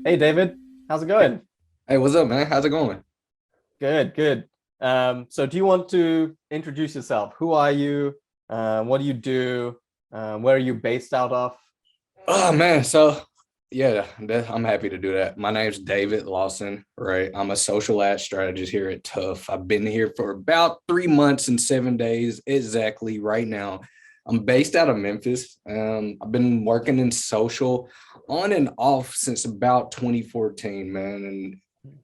Hey David, how's it going? Hey, what's up, man? How's it going? Good, good. So do you want to introduce yourself? Who are you? What do you do? Where are you based out of? Oh man, I'm happy to do that. My name's David Lawson, right? I'm a social ad strategist here at Tough. I've been here for about 3 months and 7 days exactly right now. I'm based out of Memphis. I've been working in social on and off since about 2014, man, and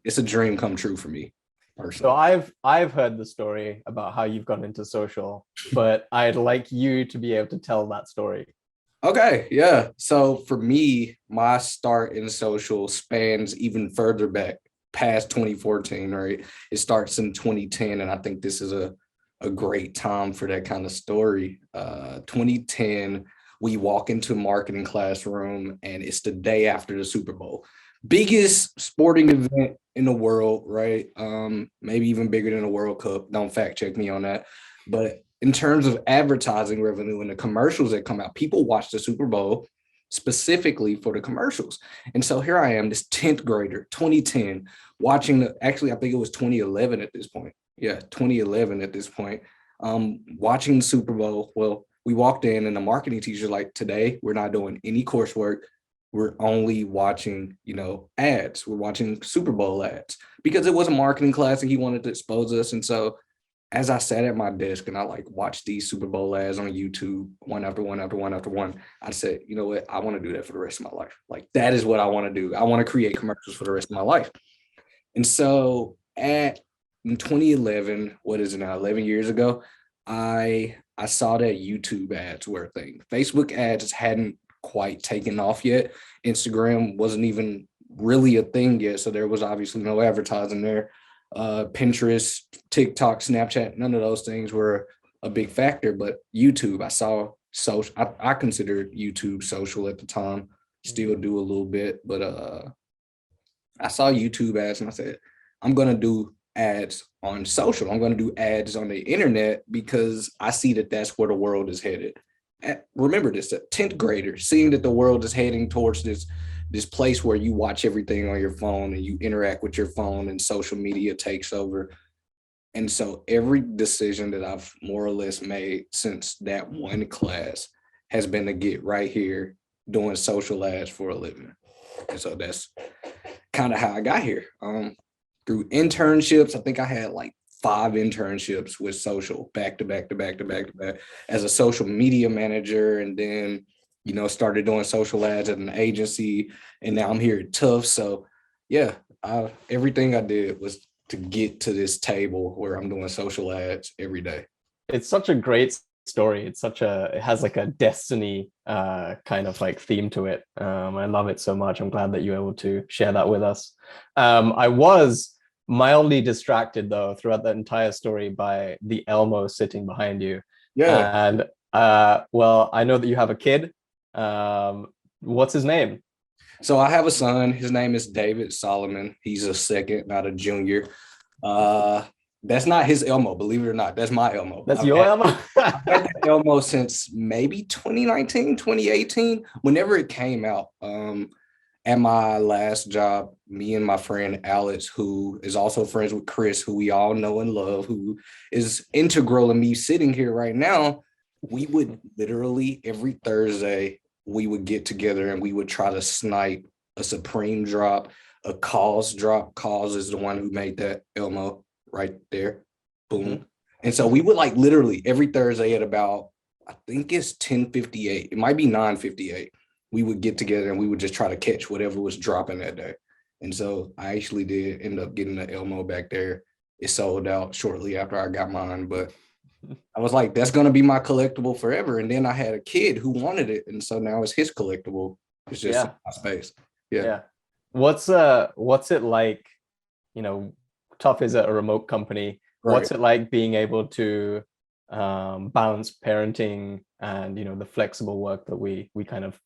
it's a dream come true for me So personally. I've heard the story about how you've gone into social, but I'd like you to be able to tell that story. Okay, yeah. So for me, my start in social spans even further back past 2014, right? It starts in 2010, and I think this is a great time for that kind of story. 2010, we walk into marketing classroom, and it's the day after the Super Bowl. Biggest sporting event in the world, right? Maybe even bigger than the World Cup. Don't fact check me on that. But in terms of advertising revenue and the commercials that come out, people watch the Super Bowl specifically for the commercials. And so here I am, this 10th grader, 2010, watching I think it was 2011 at this point. Yeah, 2011 at this point, watching the Super Bowl. Well, we walked in and the marketing teacher like, today, we're not doing any coursework. We're only watching, ads. We're watching Super Bowl ads because it was a marketing class and he wanted to expose us. And so as I sat at my desk and I like watched these Super Bowl ads on YouTube, one after one after one after one, I said, you know what? I want to do that for the rest of my life. Like that is what I want to do. I want to create commercials for the rest of my life. And so in 2011, what is it now? 11 years ago, I saw that YouTube ads were a thing. Facebook ads hadn't quite taken off yet. Instagram wasn't even really a thing yet. So there was obviously no advertising there. Pinterest, TikTok, Snapchat, none of those things were a big factor. But YouTube, I saw social. I considered YouTube social at the time. Still do a little bit, but I saw YouTube ads and I said, I'm gonna do ads on social. I'm gonna do ads on the internet because I see that that's where the world is headed. Remember this, a 10th grader, seeing that the world is heading towards this place where you watch everything on your phone and you interact with your phone and social media takes over. And so every decision that I've more or less made since that one class has been to get right here doing social ads for a living. And so that's kind of how I got here. Through internships, I think I had like 5 internships with social back to back to back to back to back as a social media manager, and then started doing social ads at an agency, and now I'm here at Tough. So yeah, everything I did was to get to this table where I'm doing social ads every day. It's such a great story. It has like a destiny kind of like theme to it. I love it so much. I'm glad that you're able to share that with us. I was mildly distracted though throughout that entire story by the Elmo sitting behind you. Yeah. And well, I know that you have a kid. What's his name? So I have a son. His name is David Solomon. He's a second, not a junior. Uh, that's not his Elmo, believe it or not. That's my Elmo. That's your Elmo? I've had that Elmo since maybe 2019, 2018, whenever it came out. At my last job, me and my friend Alex, who is also friends with Chris, who we all know and love, who is integral in me sitting here right now, we would literally every Thursday, we would get together and we would try to snipe a Supreme drop, a Cause drop. Cause is the one who made that Elmo right there. Mhm. Boom. And so we would like literally every Thursday at about, I think it's 10:58. It might be 9:58. We would get together and we would just try to catch whatever was dropping that day. And so I actually did end up getting the Elmo back there. It sold out shortly after I got mine, but I was like, that's gonna be my collectible forever. And then I had a kid who wanted it, and so now it's his collectible. It's just in Yeah, my space. Yeah, yeah. What's it like, you know, Tough is a remote company. right. What's it like being able to balance parenting and the flexible work that we kind of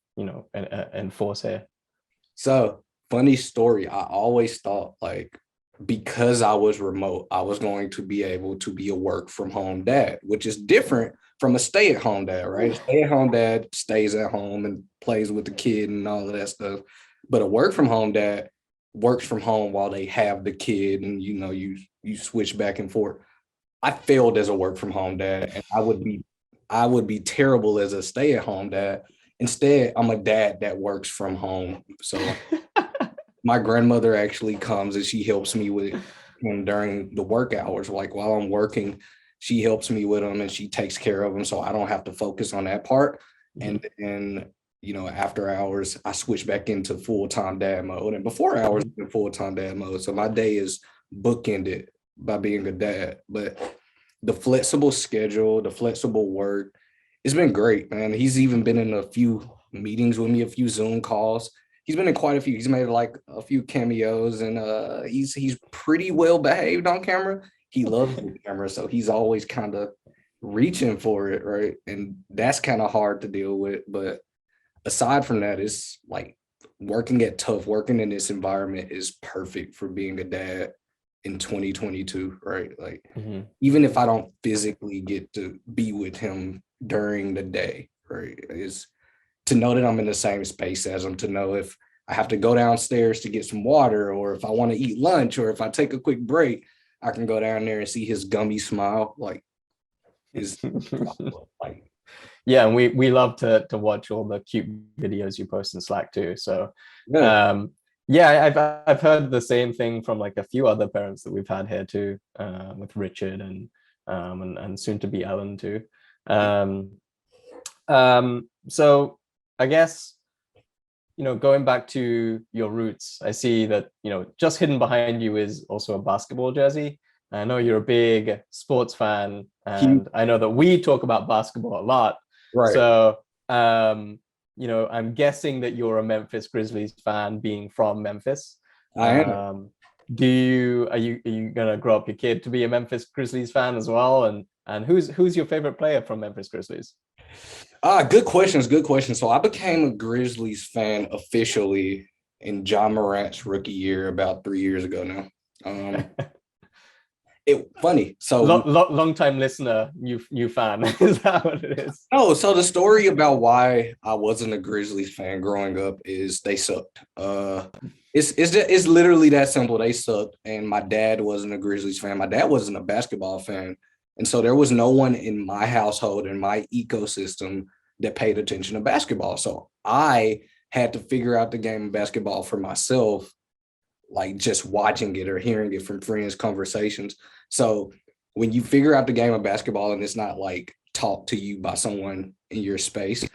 enforce here? So funny story. I always thought like because I was remote, I was going to be able to be a work from home dad, which is different from a stay at home dad, right? A stay at home dad stays at home and plays with the kid and all of that stuff. But a work from home dad works from home while they have the kid, and you switch back and forth. I failed as a work from home dad, and I would be terrible as a stay at home dad. Instead, I'm a dad that works from home. So my grandmother actually comes and she helps me with him during the work hours. Like while I'm working, she helps me with him and she takes care of him, so I don't have to focus on that part. And then after hours, I switch back into full-time dad mode, and before hours, in full-time dad mode. So my day is bookended by being a dad. But the flexible schedule, the flexible work, it's been great, man. He's even been in a few meetings with me, a few Zoom calls. He's been in quite a few. He's made like a few cameos, and he's pretty well behaved on camera. He loves the camera, so he's always kind of reaching for it, right? And that's kind of hard to deal with. But aside from that, it's like working in this environment is perfect for being a dad in 2022, right? Like even if I don't physically get to be with him during the day, right, is to know that I'm in the same space as him, to know if I have to go downstairs to get some water, or if I want to eat lunch, or if I take a quick break, I can go down there and see his gummy smile. Like is like Yeah, and we love to watch all the cute videos you post in Slack too. So yeah. yeah, I've heard the same thing from like a few other parents that we've had here too, with Richard and soon to be Ellen too. So I guess, going back to your roots, I see that, just hidden behind you is also a basketball jersey. I know you're a big sports fan, and I know that we talk about basketball a lot. Right. So, I'm guessing that you're a Memphis Grizzlies fan, being from Memphis. I am. Are you gonna grow up your kid to be a Memphis Grizzlies fan as well? And who's your favorite player from Memphis Grizzlies? Good questions. Good question. So I became a Grizzlies fan officially in John Morant's rookie year about 3 years ago now. It funny. So long time listener, new fan. Is that what it is? no, so the story about why I wasn't a Grizzlies fan growing up is they sucked. It's literally that simple. They sucked, and my dad wasn't a Grizzlies fan. My dad wasn't a basketball fan, and so there was no one in my household, in my ecosystem, that paid attention to basketball. So I had to figure out the game of basketball for myself, like just watching it or hearing it from friends' conversations. So when you figure out the game of basketball and it's not like taught to you by someone in your space,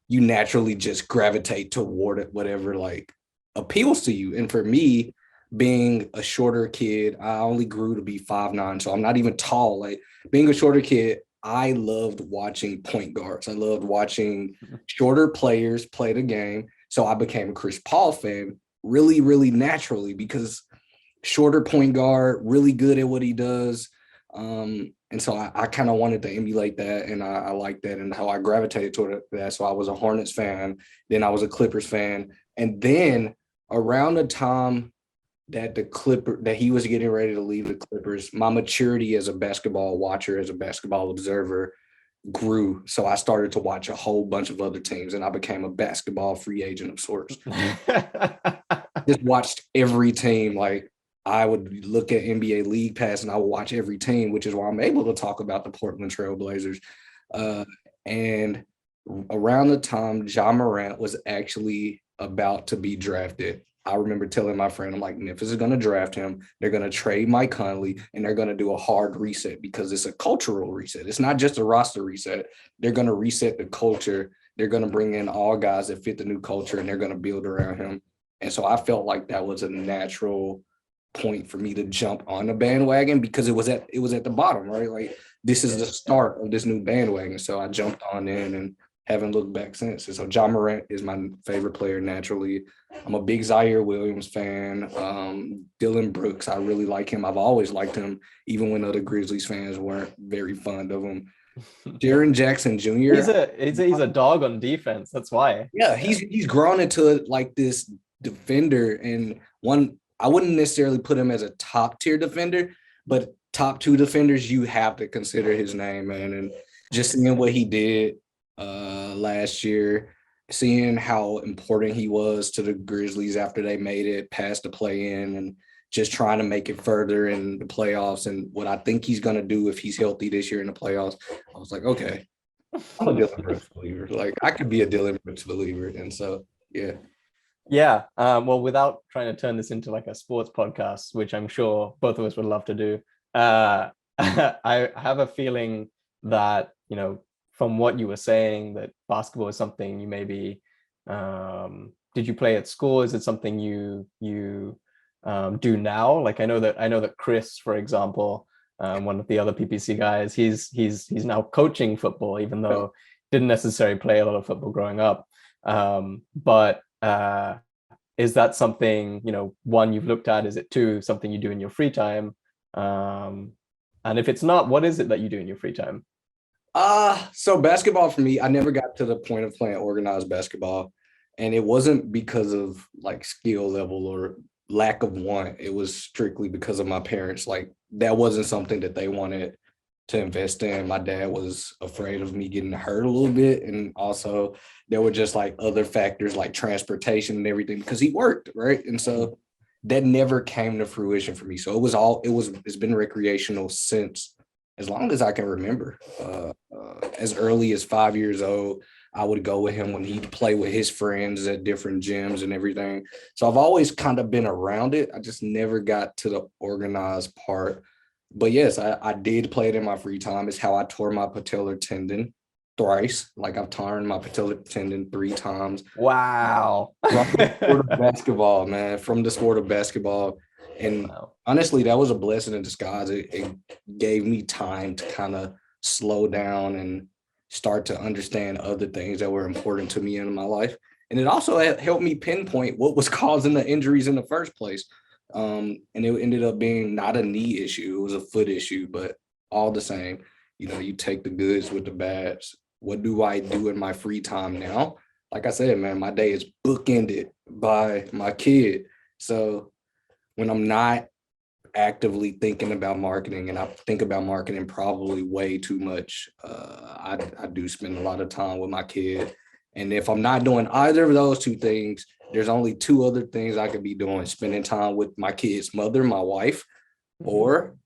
you naturally just gravitate toward it, whatever like appeals to you. And for me, being a shorter kid, I only grew to be 5'9", so I'm not even tall. Like being a shorter kid, I loved watching point guards. I loved watching shorter players play the game. So I became a Chris Paul fan really, really naturally, because shorter point guard, really good at what he does. And so I kind of wanted to emulate that, and I like that, and how I gravitated toward that. So I was a Hornets fan, then I was a Clippers fan, and then around the time that he was getting ready to leave the Clippers, my maturity as a basketball watcher, as a basketball observer, grew. So I started to watch a whole bunch of other teams, and I became a basketball free agent of sorts. Just watched every team. Like I would look at NBA League Pass and I would watch every team, which is why I'm able to talk about the Portland Trail Blazers. And around the time John Morant was actually about to be drafted, I remember telling my friend, I'm like, Memphis is going to draft him. They're going to trade Mike Conley, and they're going to do a hard reset, because it's a cultural reset. It's not just a roster reset. They're going to reset the culture. They're going to bring in all guys that fit the new culture, and they're going to build around him. And so I felt like that was a natural point for me to jump on the bandwagon, because it was at the bottom, right? Like this is the start of this new bandwagon. So I jumped on in and haven't looked back since. And so John Morant is my favorite player naturally. I'm a big Zaire Williams fan. Dylan Brooks, I really like him. I've always liked him, even when other Grizzlies fans weren't very fond of him. Jaren Jackson Jr. He's a dog on defense. That's why. Yeah, he's grown into like this defender, and one, I wouldn't necessarily put him as a top tier defender, but top two defenders, you have to consider his name, man. And just seeing what he did last year, seeing how important he was to the Grizzlies after they made it past the play-in and just trying to make it further in the playoffs and what I think he's going to do if he's healthy this year in the playoffs. I was like, okay, I'm a Dylan Brooks believer. Like, I could be a Dylan Brooks believer. And so, yeah. Yeah. Well, without trying to turn this into like a sports podcast, which I'm sure both of us would love to do, I have a feeling that, from what you were saying, that basketball is something you maybe, did you play at school? Is it something you do now? Like, I know that Chris, for example, one of the other PPC guys, he's now coaching football, even though didn't necessarily play a lot of football growing up. But is that something, one, you've looked at? Is it two, something you do in your free time? And if it's not, what is it that you do in your free time? So basketball for me, I never got to the point of playing organized basketball. And it wasn't because of like skill level or lack of want. It was strictly because of my parents. Like, that wasn't something that they wanted to invest in. My dad was afraid of me getting hurt a little bit. And also there were just like other factors like transportation and everything because he worked, right? And so that never came to fruition for me. So it's been recreational since as long as I can remember. As early as 5 years old, I would go with him when he'd play with his friends at different gyms and everything. So I've always kind of been around it. I just never got to the organized part. But yes, I did play it in my free time. It's how I tore my patellar tendon thrice. Like, I've torn my patellar tendon 3 times. Wow. From the sport of basketball, man. From the sport of basketball. And Wow. honestly, that was a blessing in disguise. It gave me time to kind of slow down and start to understand other things that were important to me in my life. And it also helped me pinpoint what was causing the injuries in the first place. And it ended up being not a knee issue. It was a foot issue, but all the same, you take the goods with the bads. What do I do in my free time now? Like I said, man, my day is bookended by my kid. So when I'm not actively thinking about marketing, and I think about marketing probably way too much, I do spend a lot of time with my kid. And if I'm not doing either of those two things, there's only 2 other things I could be doing: spending time with my kid's mother, my wife, or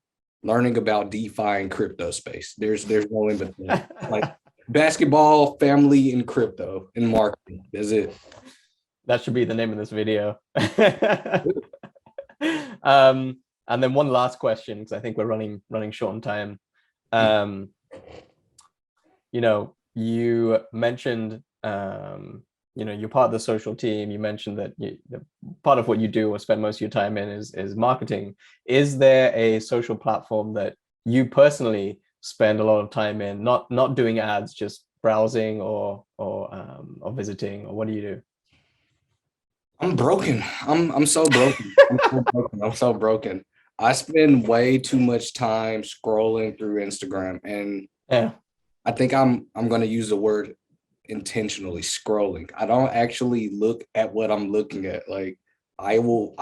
learning about DeFi and crypto space. There's no in between. Like, basketball, family, and crypto and marketing. That's it. That should be the name of this video. And then one last question, because I think we're running short on time. You mentioned, you're part of the social team. You mentioned that part of what you do or spend most of your time in is marketing. Is there a social platform that you personally spend a lot of time in, not doing ads, just browsing or visiting, or what do you do? I'm broken. I'm so broken. I'm so broken. I spend way too much time scrolling through Instagram, and Yeah. I think I'm going to use the word intentionally, scrolling. I don't actually look at what I'm looking at. Like, I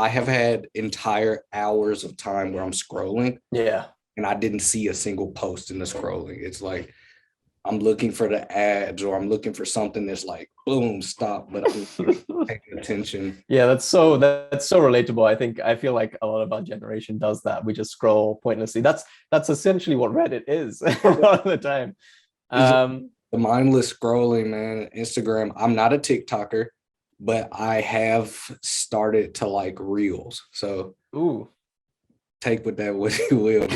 have had entire hours of time where I'm scrolling, Yeah. and I didn't see a single post in the scrolling. It's like I'm looking for the ads, or I'm looking for something that's like, boom, stop, but I'm paying attention. Yeah, that's so relatable. I feel like a lot of our generation does that. We just scroll pointlessly. That's essentially what Reddit is a lot of the time. The mindless scrolling, man. Instagram. I'm not a TikToker, but I have started to like reels. So Ooh. take with that what you will.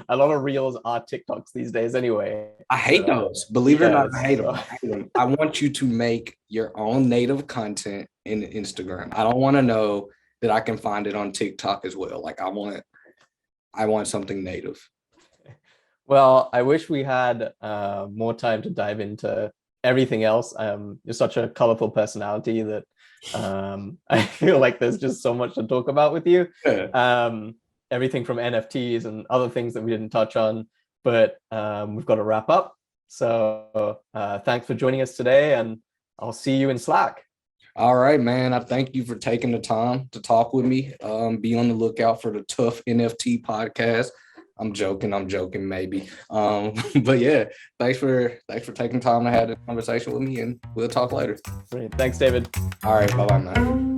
A lot of reels are TikToks these days anyway. I hate those. Believe it or not, I hate so... them. I want you to make your own native content in Instagram. I don't want to know that I can find it on TikTok as well. Like, I want something native. Well, I wish we had more time to dive into everything else. You're such a colorful personality that I feel like there's just so much to talk about with you. Yeah. Everything from NFTs and other things that we didn't touch on, but we've got to wrap up. So thanks for joining us today, and I'll see you in Slack. All right, man. I thank you for taking the time to talk with me. Be on the lookout for the Tough NFT podcast. I'm joking, maybe. But yeah, thanks for taking time to have this conversation with me, and we'll talk later. Great. Thanks, David. All right, bye-bye, man.